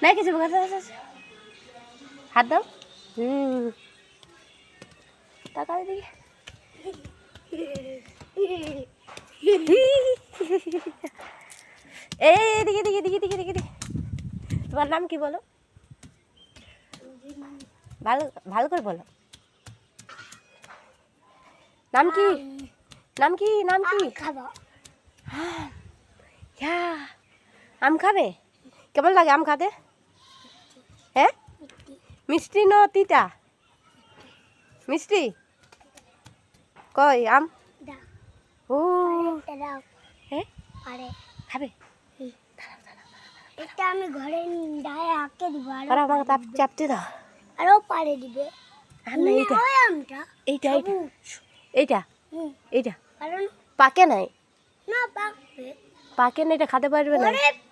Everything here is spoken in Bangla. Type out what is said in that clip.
নাই কিছু হাত দাও তাকাও এদিকে এদিকে দিকে দিকে দিকে দিকে দিকে তোমার নাম কি বলো ভালো ভালো করে বলো নাম কি নাম কি নাম কি খাবো আম খাবে কেমন লাগে আম খাতে হ্যাঁ মিষ্টি ন তিতা মিষ্টি কই আম ও হ্যাঁ খাবে এটা আমি ঘরে ডায়ে আঁকে দিব আর আমাকে চাপতে দাও আরো পারে দিবে আর না এইটা ওই আমটা এইটা এইটা এইটা এইটা কারণ পাকে নাই না পাকবে পাকে না এটা খেতে পারবে না ওরে